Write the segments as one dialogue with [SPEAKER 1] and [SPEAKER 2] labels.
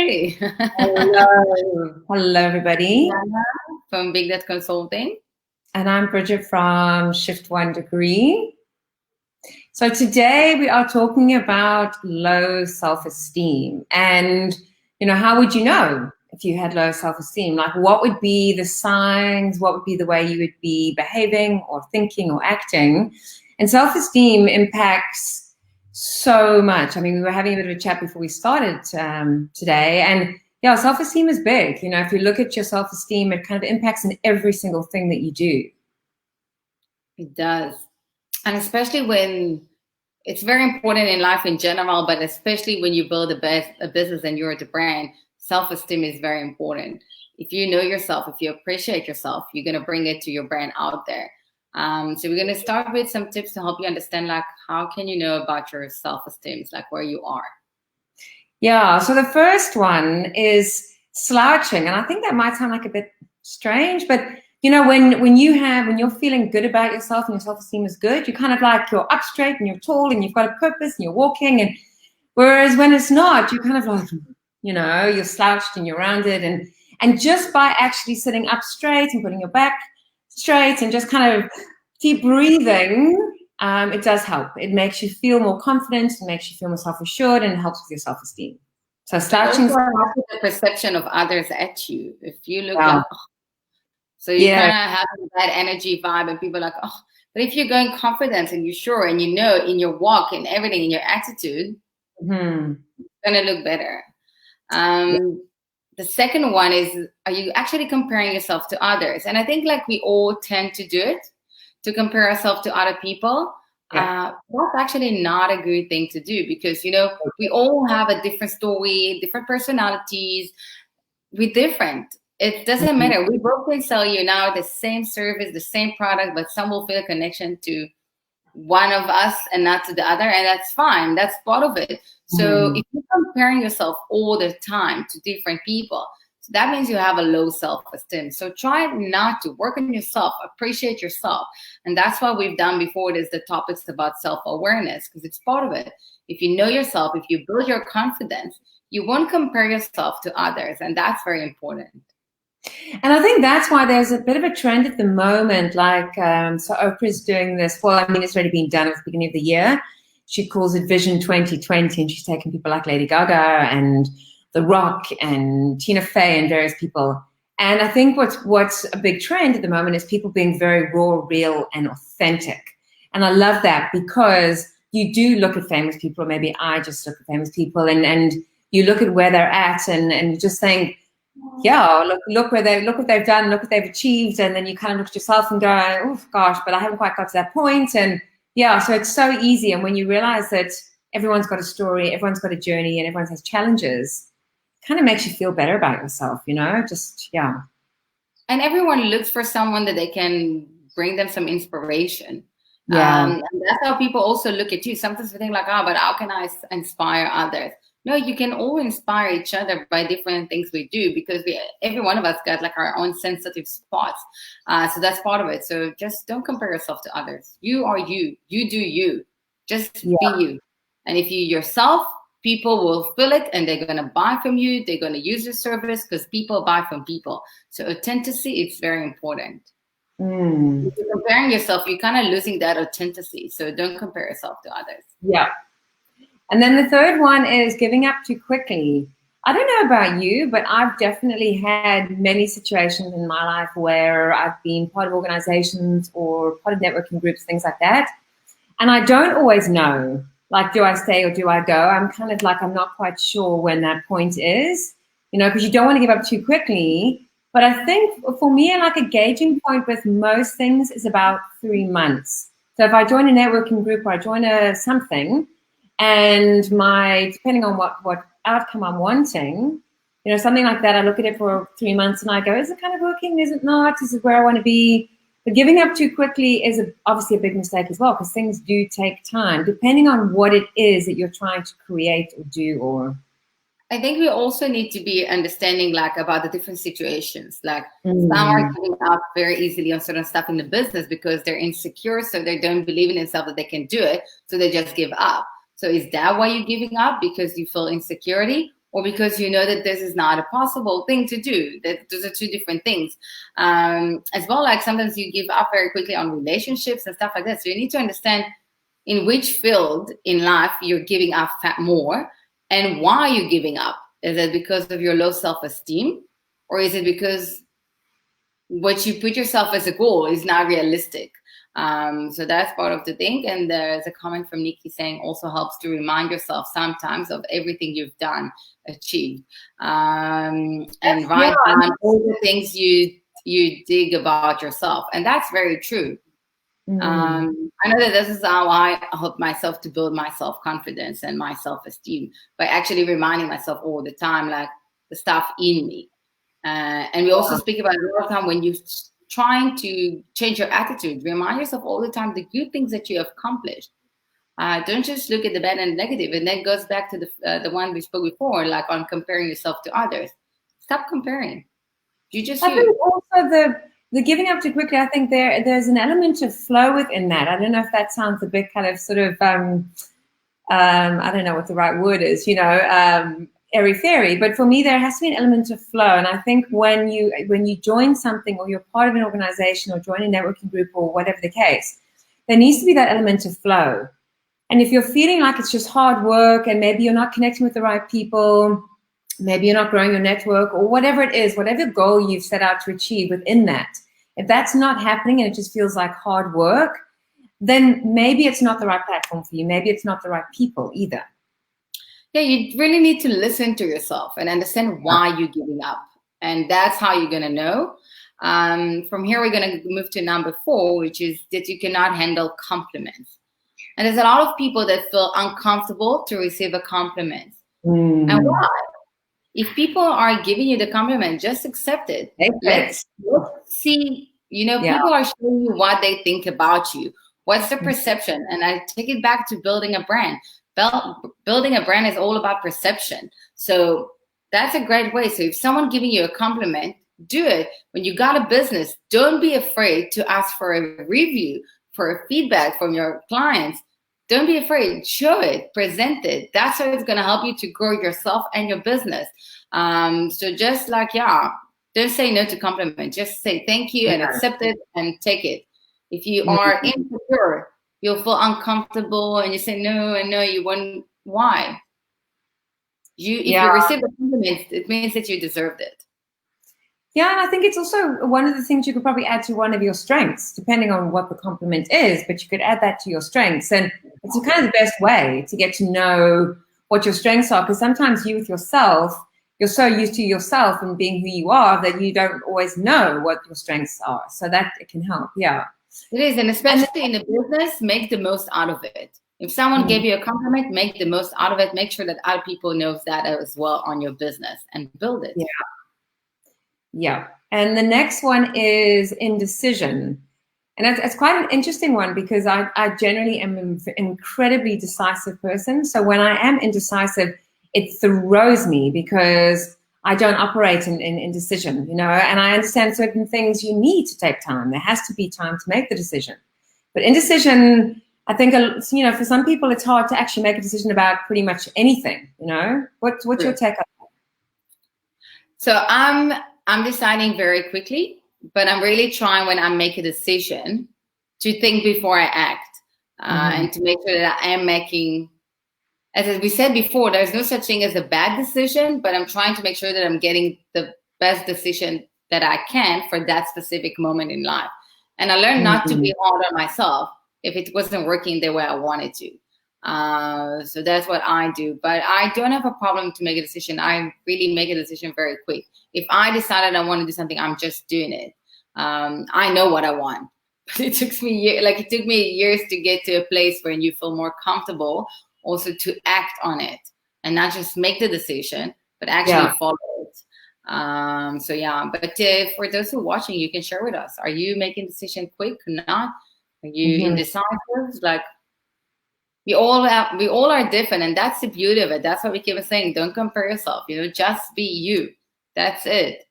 [SPEAKER 1] Hey.
[SPEAKER 2] Hello. Hello, everybody.
[SPEAKER 1] Diana from Big Dot Consulting.
[SPEAKER 2] And I'm Bridget from Shift 1 Degree. So today we are talking about low self-esteem. And, how would you know if you had low self-esteem? Like, what would be the signs? What would be the way you would be behaving or thinking or acting? And self-esteem impacts so much. I mean, we were having a bit of a chat before we started today. And yeah, self-esteem is big. If you look at your self-esteem, it kind of impacts in every single thing that you do.
[SPEAKER 1] It does. And especially when it's very important in life in general, but especially when you build a business and you're the brand, self-esteem is very important. If you know yourself, if you appreciate yourself, you're going to bring it to your brand out there. So we're going to start with some tips to help you understand, like, how can you know about your self-esteem, like where you are.
[SPEAKER 2] Yeah, so the first one is slouching. And I think that might sound like a bit strange, but when you're feeling good about yourself and your self-esteem is good, you're up straight and you're tall and you've got a purpose and you're walking. And whereas when it's not, you're kind of like, you're slouched and you're rounded. And just by actually sitting up straight and putting your back straight and just kind of deep breathing, it does help. It makes you feel more confident, it makes you feel more self-assured, and it helps with your self-esteem. So slouching
[SPEAKER 1] helps with the perception of others at you. If you look like, so you kind of have that energy vibe, and people are like, oh. But if you're going confident and you're sure and in your walk and everything, in your attitude, it's gonna look better. The second one is, are you actually comparing yourself to others? And I think like we all tend to do it, to compare ourselves to other people. That's actually not a good thing to do, because we all have a different story, different personalities. We're different. It doesn't matter. We both can sell you now the same service, the same product, but some will feel a connection to one of us and not to the other, and that's fine. That's part of it. So if you're comparing yourself all the time to different people, so that means you have a low self-esteem. So try not to. Work on yourself, appreciate yourself. And that's what we've done before. It is the topics about self-awareness, because it's part of it. If you know yourself, if you build your confidence, you won't compare yourself to others. And that's very important.
[SPEAKER 2] And I think that's why there's a bit of a trend at the moment. Like, so Oprah's doing this. Well, I mean, it's already been done at the beginning of the year. She calls it Vision 2020, and she's taken people like Lady Gaga and The Rock and Tina Fey and various people. And I think what's a big trend at the moment is people being very raw, real, and authentic. And I love that, because you do look at famous people, or maybe I just look at famous people, and you look at where they're at, and you just think, yeah, look what they've done, look what they've achieved, and then you kind of look at yourself and go, oh gosh, but I haven't quite got to that point. And yeah, so it's so easy. And when you realize that everyone's got a story, everyone's got a journey, and everyone has challenges, it kind of makes you feel better about yourself, just, yeah.
[SPEAKER 1] And everyone looks for someone that they can bring them some inspiration.
[SPEAKER 2] Yeah.
[SPEAKER 1] And that's how people also look at you. Sometimes we think like, oh, but how can I inspire others? No, you can all inspire each other by different things we do, because every one of us got like our own sensitive spots. So that's part of it. So just don't compare yourself to others. You are you. You do you. Just be you. And if you yourself, people will feel it, and they're going to buy from you. They're going to use your service, because people buy from people. So authenticity, it's very important. If you're comparing yourself, you're kind of losing that authenticity. So don't compare yourself to others.
[SPEAKER 2] Yeah. And then the third one is giving up too quickly. I don't know about you, but I've definitely had many situations in my life where I've been part of organizations or part of networking groups, things like that. And I don't always know, like, do I stay or do I go? I'm kind of like, I'm not quite sure when that point is, because you don't want to give up too quickly. But I think for me, like, a gauging point with most things is about 3 months. So if I join a networking group or I join something, and depending on what outcome I'm wanting, something like that, I look at it for 3 months and I go, is it kind of working? Is it not? Is it where I want to be? But giving up too quickly is obviously a big mistake as well, because things do take time, depending on what it is that you're trying to create or do. Or
[SPEAKER 1] I think we also need to be understanding like about the different situations. Like some are giving up very easily on certain stuff in the business because they're insecure, so they don't believe in themselves that they can do it, so they just give up. So is that why you're giving up? Because you feel insecurity? or because you know that this is not a possible thing to do. That those are two different things. As well, like sometimes you give up very quickly on relationships and stuff like that. So you need to understand in which field in life you're giving up more, and why you're giving up. Is it because of your low self-esteem, or is it because what you put yourself as a goal is not realistic? So that's part of the thing. And there's a comment from Nikki saying also helps to remind yourself sometimes of everything you've done, achieved, and write down all the things you dig about yourself. And that's very true. I know that this is how I help myself to build my self-confidence and my self-esteem, by actually reminding myself all the time, like the stuff in me. And we also speak about it all the time when you're trying to change your attitude. Remind yourself all the time the good things that you have accomplished. Don't just look at the bad and negative. And that goes back to the one we spoke before, like on comparing yourself to others. Stop comparing. I
[SPEAKER 2] think also the giving up too quickly, I think there's an element of flow within that. I don't know if that sounds a bit kind of sort of, I don't know what the right word is, airy-fairy, but for me, there has to be an element of flow. And I think when you join something, or you're part of an organization, or join a networking group, or whatever the case, there needs to be that element of flow. And if you're feeling like it's just hard work, and maybe you're not connecting with the right people, maybe you're not growing your network, or whatever it is, whatever goal you've set out to achieve within that, if that's not happening and it just feels like hard work, then maybe it's not the right platform for you. Maybe it's not the right people either.
[SPEAKER 1] Yeah, you really need to listen to yourself and understand why you're giving up. And that's how you're going to know. From here, we're going to move to number 4, which is that you cannot handle compliments. And there's a lot of people that feel uncomfortable to receive a compliment. And why? If people are giving you the compliment, just accept it. Let's see, people are showing you what they think about you. What's the perception? And I take it back to building a brand. Building a brand is all about perception. So that's a great way. So if someone giving you a compliment, do it. When you got a business, don't be afraid to ask for a review, for a feedback from your clients. Don't be afraid. Show it, present it. That's how it's going to help you to grow yourself and your business. So just like, don't say no to compliment. Just say thank you and accept it and take it. If you are insecure, you'll feel uncomfortable and you say no and no, you won't. Why? If you receive a compliment, it means that you deserved it.
[SPEAKER 2] Yeah, and I think it's also one of the things you could probably add to one of your strengths, depending on what the compliment is, but you could add that to your strengths. And it's kind of the best way to get to know what your strengths are, because sometimes you with yourself, you're so used to yourself and being who you are that you don't always know what your strengths are. So that it can help,
[SPEAKER 1] It is, and especially in the business, make the most out of it. If someone gave you a compliment, make the most out of it. Make sure that other people know that as well on your business and build it.
[SPEAKER 2] Yeah. And the next one is indecision. And it's quite an interesting one, because I generally am an incredibly decisive person. So when I am indecisive, it throws me, because I don't operate in indecision, and I understand certain things you need to take time. There has to be time to make the decision. But indecision, I think, for some people, it's hard to actually make a decision about pretty much anything, What's your take on that?
[SPEAKER 1] So I'm deciding very quickly, but I'm really trying, when I make a decision, to think before I act, and to make sure that I am making, as we said before, there's no such thing as a bad decision, but I'm trying to make sure that I'm getting the best decision that I can for that specific moment in life. And I learned not to be hard on myself if it wasn't working the way I wanted to. So that's what I do. But I don't have a problem to make a decision. I really make a decision very quick. If I decided I want to do something, I'm just doing it. I know what I want. But it took me years to get to a place where you feel more comfortable also to act on it and not just make the decision, but actually follow it. But for those who are watching, you can share with us. Are you making a decision quick or not? Are you indecisive? Like, we all are different, and that's the beauty of it. That's what we keep saying. Don't compare yourself. Just be you. That's it.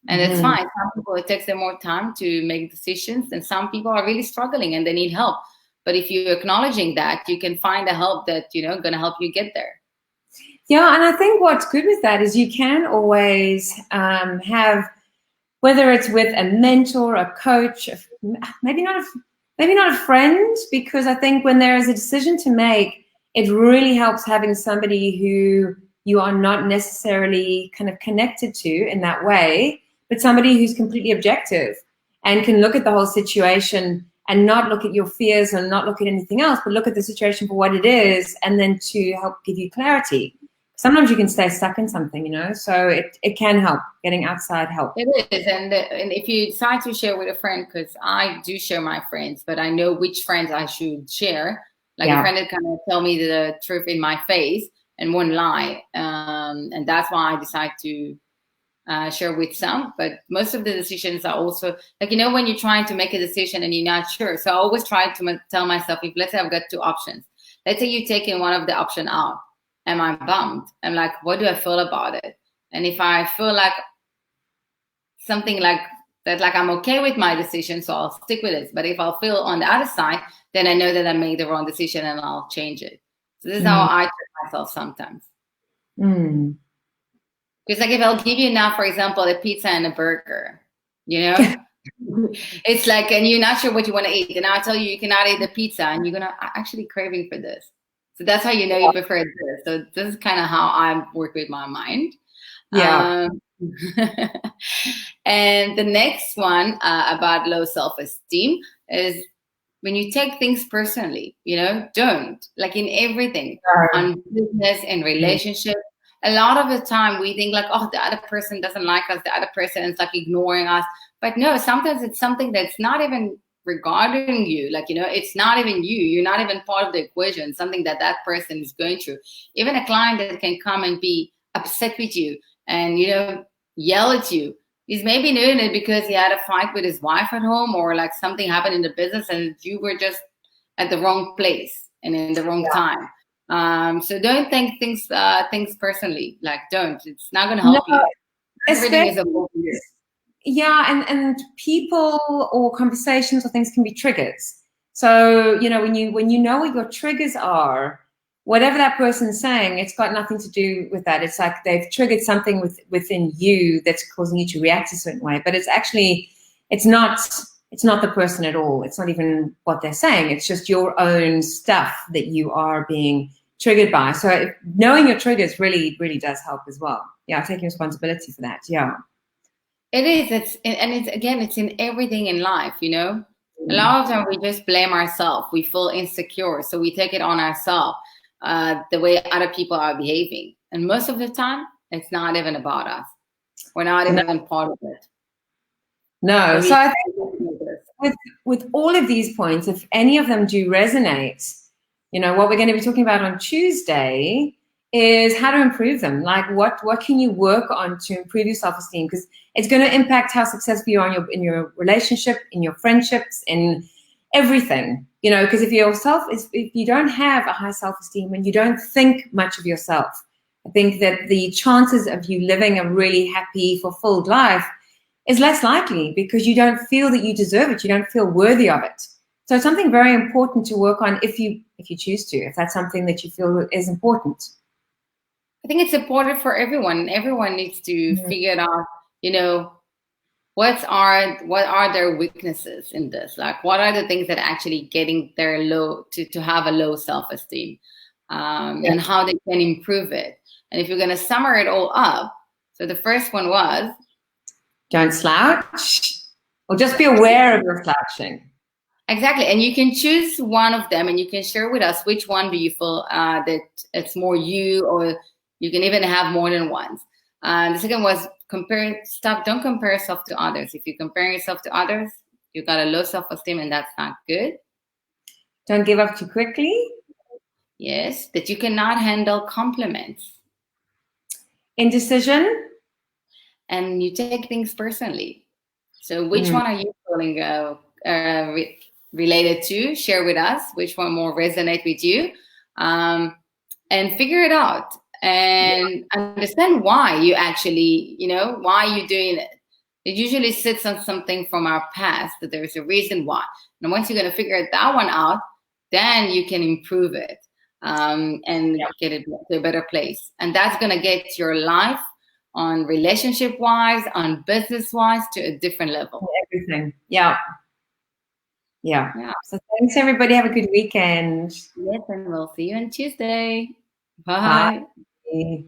[SPEAKER 1] And it's fine. Some people, it takes them more time to make decisions, and some people are really struggling and they need help. But if you're acknowledging that, you can find a help that, going to help you get there.
[SPEAKER 2] Yeah, and I think what's good with that is you can always have, whether it's with a mentor, a coach, maybe not a friend, because I think when there is a decision to make, it really helps having somebody who you are not necessarily kind of connected to in that way, but somebody who's completely objective and can look at the whole situation and not look at your fears and not look at anything else, but look at the situation for what it is, and then to help give you clarity. Sometimes you can stay stuck in something, so it can help, getting outside help.
[SPEAKER 1] It is, and if you decide to share with a friend, because I do share my friends, but I know which friends I should share. Like a friend that kind of tell me the truth in my face and won't lie, and that's why I decide to share with some. But most of the decisions are also like, when you're trying to make a decision and you're not sure. So I always try to tell myself, if let's say I've got two options, let's say you're taking one of the option out. Am I bummed? I'm like, what do I feel about it? And if I feel like something like that, like I'm okay with my decision, so I'll stick with it. But if I'll feel on the other side, then I know that I made the wrong decision and I'll change it. So this is how I treat myself sometimes. Because like if I'll give you now, for example, a pizza and a burger, it's like, and you're not sure what you want to eat. And I'll tell you, you cannot eat the pizza and you're actually craving for this. So that's how you know you prefer this. So this is kind of how I work with my mind.
[SPEAKER 2] Yeah.
[SPEAKER 1] And the next one about low self-esteem is when you take things personally, don't. Like in everything, on business and relationship. A lot of the time we think like, oh, the other person doesn't like us. The other person is like ignoring us. But no, sometimes it's something that's not even regarding you, like it's not even you're not even part of the equation, something that person is going through. Even a client that can come and be upset with you and yell at you, he's maybe doing it because he had a fight with his wife at home, or like something happened in the business and you were just at the wrong place and in the wrong time. So don't take things personally. Like don't, it's not going to help you. Everything is about you.
[SPEAKER 2] Yeah, and people or conversations or things can be triggers. So, when you know what your triggers are, whatever that person's saying, it's got nothing to do with that. It's like they've triggered something within you that's causing you to react a certain way. But it's not the person at all. It's not even what they're saying. It's just your own stuff that you are being triggered by. So knowing your triggers really, really does help as well. Yeah, taking responsibility for that. Yeah.
[SPEAKER 1] It is. It's in everything in life, A lot of time we just blame ourselves. We feel insecure, so we take it on ourselves, the way other people are behaving. And most of the time, it's not even about us. We're not even part of it.
[SPEAKER 2] No. So I think with all of these points, if any of them do resonate, what we're going to be talking about on Tuesday is how to improve them. Like what can you work on to improve your self-esteem? Because it's going to impact how successful you are in your relationship, in your friendships, in everything. Because if you don't have a high self-esteem and you don't think much of yourself, I think that the chances of you living a really happy, fulfilled life is less likely, because you don't feel that you deserve it. You don't feel worthy of it. So it's something very important to work on if you choose to, if that's something that you feel is important.
[SPEAKER 1] I think it's important for everyone. Everyone needs to figure it out, what are their weaknesses in this? Like, what are the things that are actually getting their to have a low self-esteem, and how they can improve it. And if you're going to sum it all up, so the first one was,
[SPEAKER 2] don't slouch, or just be aware of your slouching.
[SPEAKER 1] Exactly. And you can choose one of them and you can share with us which one do you feel that it's more you, or you can even have more than one. The second was don't compare yourself to others. If you compare yourself to others, you got a low self-esteem and that's not good.
[SPEAKER 2] Don't give up too quickly.
[SPEAKER 1] Yes, that you cannot handle compliments.
[SPEAKER 2] Indecision.
[SPEAKER 1] And you take things personally. So which one are you feeling related to? Share with us which one more resonate with you, and figure it out and understand why you actually, why you're doing it. It usually sits on something from our past, that there's a reason why. And once you're going to figure that one out, then you can improve it. and get it to a better place. And that's going to get your life on relationship wise, on business wise, to a different level.
[SPEAKER 2] Everything. Yeah. So thanks, everybody. Have a good weekend.
[SPEAKER 1] Yes, and we'll see you on Tuesday. Bye.
[SPEAKER 2] Bye.